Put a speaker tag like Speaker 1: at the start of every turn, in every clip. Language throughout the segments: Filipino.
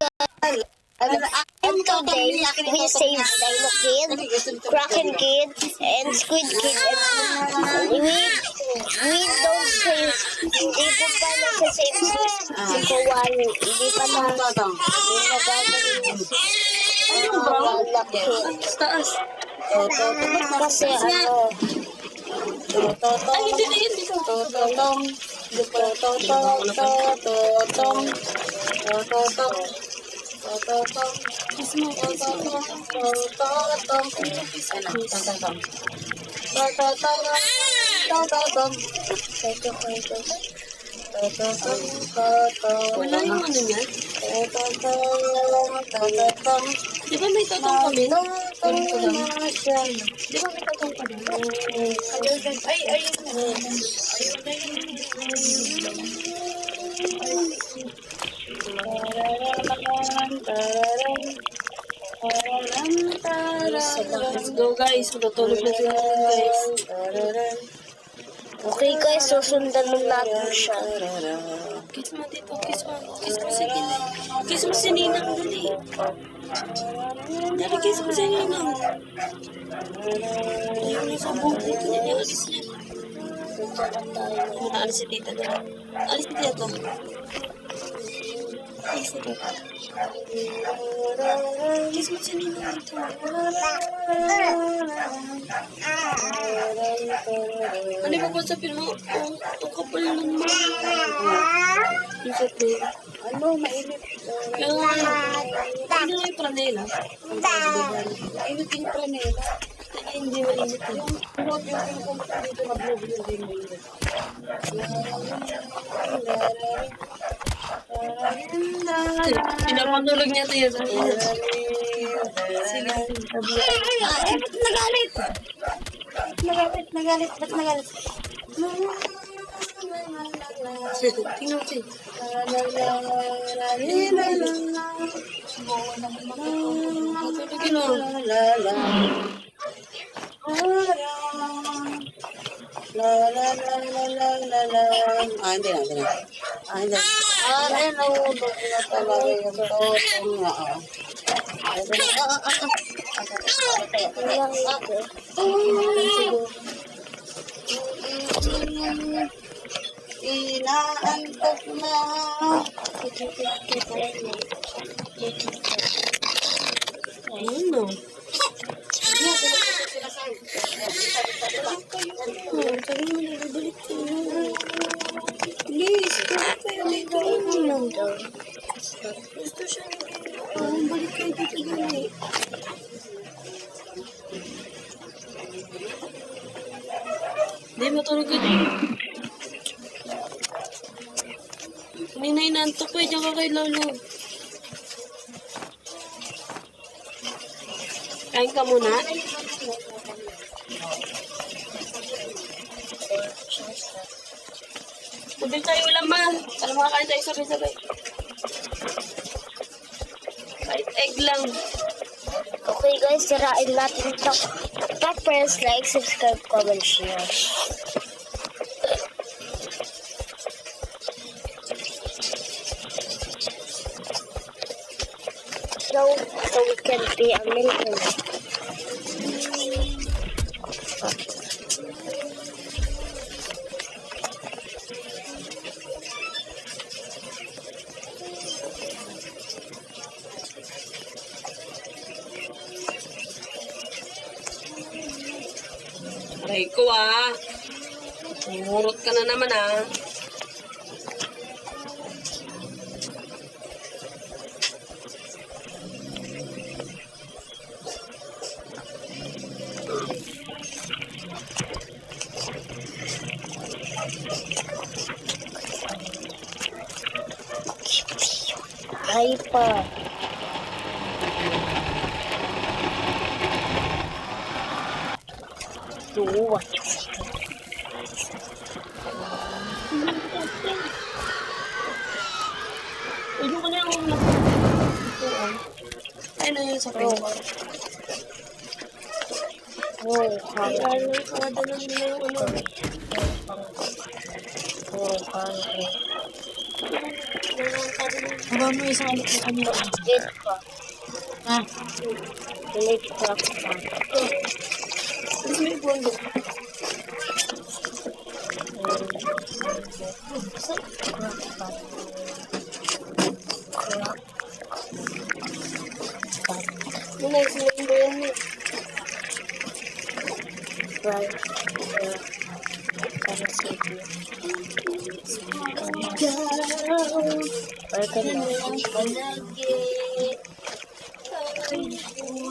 Speaker 1: And today, we saved Dino Kid, Kraken Kid, and Squid Kid. And we don't save, hindi po pa nasa-save si Kawan. Hindi pa na, hindi na gagawin Black Kid.
Speaker 2: Taas.
Speaker 1: Kasi ano,
Speaker 2: Ay, hindi na yun dito. Kiss mo, kiss mo. Wala yung ano niya? Di ba may tatong kami? Ganun ko lang. Di ba may tatong kami? Ay, ayun na. Let's go guys. Matutulog na sila guys.
Speaker 1: okay guys, susundan natin siya.
Speaker 2: Kiss mo dito. Kiss mo. Kiss mo si Ninang. Kiss mo si Ninang. Dali. Dali, kiss mo si Ninang. Ayaw niya sa buhok dito niya. Alis niya. Alis si tita dito. Alis si tita to. Alis si tita. Kiss mo si Ninang dito. Ano ba kung sabihin mo? Ang kapal ng mga. Yung sa play.
Speaker 1: Ano, mainit.
Speaker 2: Kaya nga, ano nga yung pranela?
Speaker 1: Mainit yung pranela.
Speaker 2: Ay, hindi mainit eh.
Speaker 1: Huwag yung pinupunta dito na blue yung din mainit.
Speaker 2: Pinapatulog niya ito yun. Sige.
Speaker 1: Ay, ba't nagalit? Nagalit. Ba't nagalit?
Speaker 2: Tingnan mo siya. Matulogin o.
Speaker 3: Hindi na. Ay, nahulog na talaga yung totong nga. Inaantok na.
Speaker 2: Ayun o. Sabi mo na ibalik ko. Please, kayo dito. Gusto siya. Balik kayo dito gani. Hindi, matulog ka din. Kanina inantok ko, diyan ka kay Lolo. Kain ka muna. Pudin tayo ulam ma. Para makakain tayo sabay-sabay. Kahit egg lang.
Speaker 1: Okay guys, sirain natin ito. But first, like, subscribe, comment, share. So we can be a millionaire.
Speaker 2: Aray ko Murot ka na naman
Speaker 1: Ay pa. What?
Speaker 2: Ulo ko na yung Ay, na yun sa pin.
Speaker 1: Kaya
Speaker 2: Nakadalan nila yung ano.
Speaker 1: puro
Speaker 2: Diba mo isang alit na kanila?
Speaker 1: Jet pa.
Speaker 2: Ha?
Speaker 1: Village craft pa.
Speaker 2: Tapos may bundok.
Speaker 1: Nice name ba yan eh? Right. Para sa iyo. Or ka na.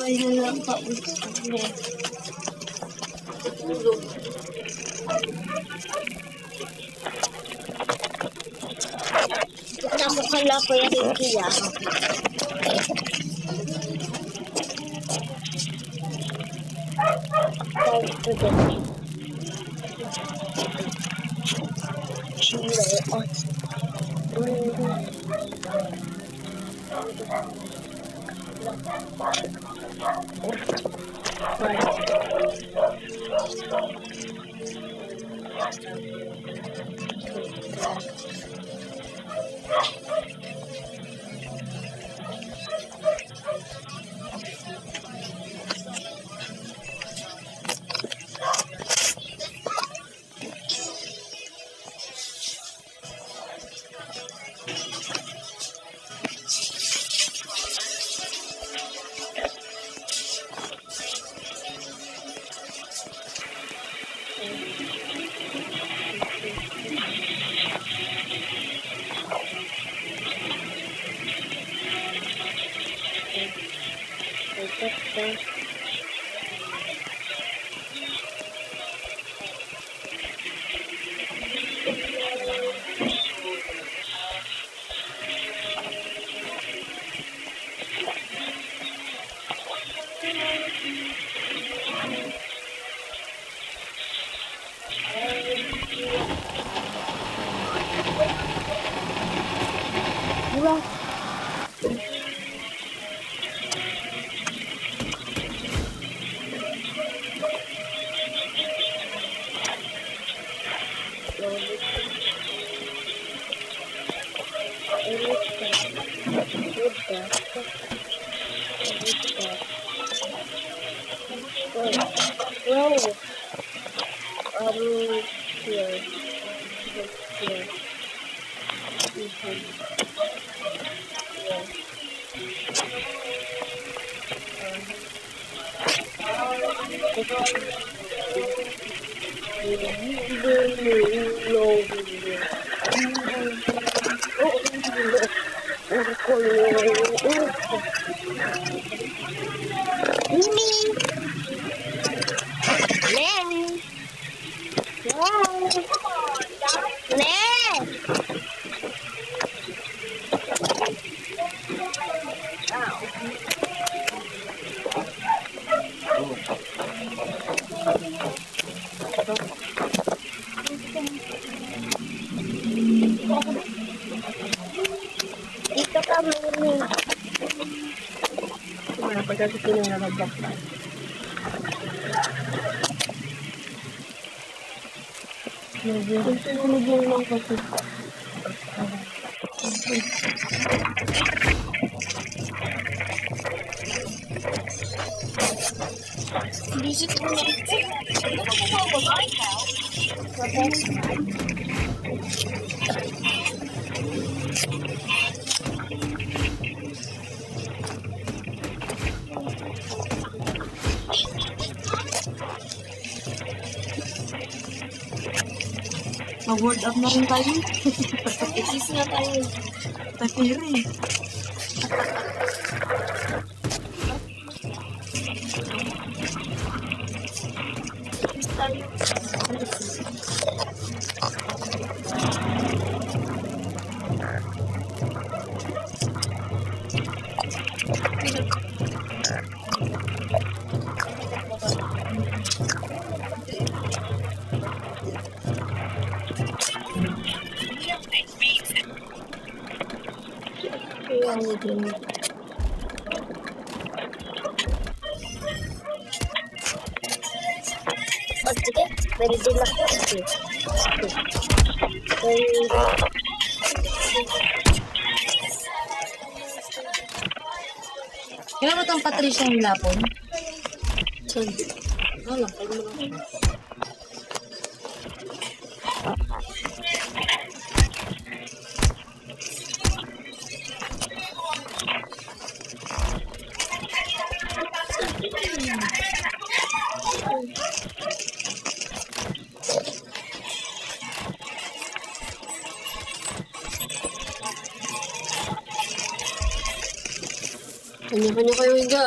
Speaker 2: Ay, halang pa.
Speaker 1: Nakukala ko yan yung kiya. Time to the Here. Here. Dito ka muna.
Speaker 2: Wala pa kasi pinangarabak na. Kung sinunog lang kasi. Visit mo na. Mag-word up na rin tayo. Exist na tayo. Tatiri. Exist tayo.
Speaker 1: Sige, pwede din ako.
Speaker 2: Kaya mo itong Patricia yung lapon? Saan? Alam, pwede mo lang. Kanya-kanya kayo higa.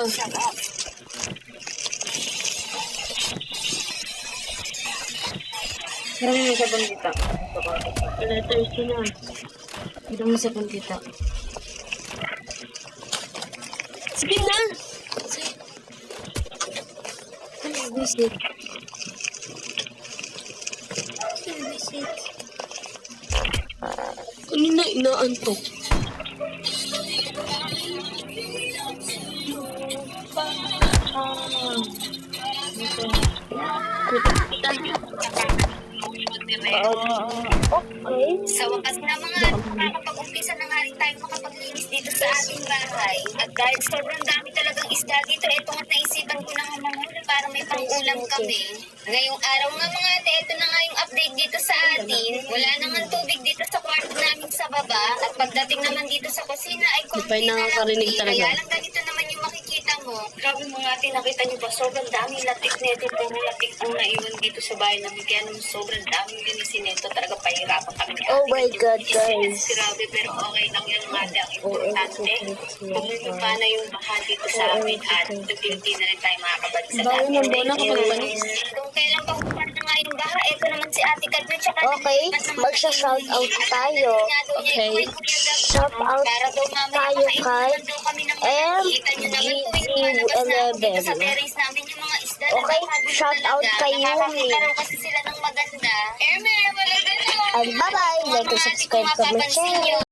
Speaker 2: Marami mo sa bandita. Letters ko na. Ito mo sa bandita. Sige na! Visit. Visit. Kanina inaantok.
Speaker 1: Okay.
Speaker 4: Sa wakas na mga nakapag-umpisa na nga rin tayo makapaglinis dito sa ating bahay. At dahil sobrang dami talagang isda dito, eto nga't naisipan ko na nga manghuli para may pang-ulam kami. Ngayong araw nga mga ate, eto na nga yung update dito sa atin. Wala naman tubig dito sa kwarto namin sa baba. At pagdating naman dito sa kusina ay
Speaker 2: Di pa
Speaker 4: konti na lang.
Speaker 2: nakakarinig talaga.
Speaker 4: Kaya lang ganito naman yung makikita mo. Grabe mga ate, nakita niyo ba? Sobrang daming latik nito. Puro latik ang naiwan dito sa bahay namin. Kaya naman sobrang daming linisin nito. Talaga pahirapan kami. ni
Speaker 1: Oh
Speaker 4: ate.
Speaker 1: my God, guys.
Speaker 4: Grabe, pero okay lang yan mga ate. Ang importante, bumaba na yung baha dito sa amin at hindi na rin tayo makakabalik sa
Speaker 2: Bawi
Speaker 4: dati.
Speaker 2: ng bola kapag panis.
Speaker 4: Kung kailan pa bumaba na nga yung baha, eto naman si Ate Kadyo. Tsaka
Speaker 1: Okay, magsha-shout out tayo.
Speaker 2: Okay.
Speaker 1: Shout out tayo kay MG11. Okay, shout out kay Yumi.
Speaker 4: Kasi sila ng maganda. Eme, wala ganun.
Speaker 1: And bye-bye. Like and subscribe to my channel.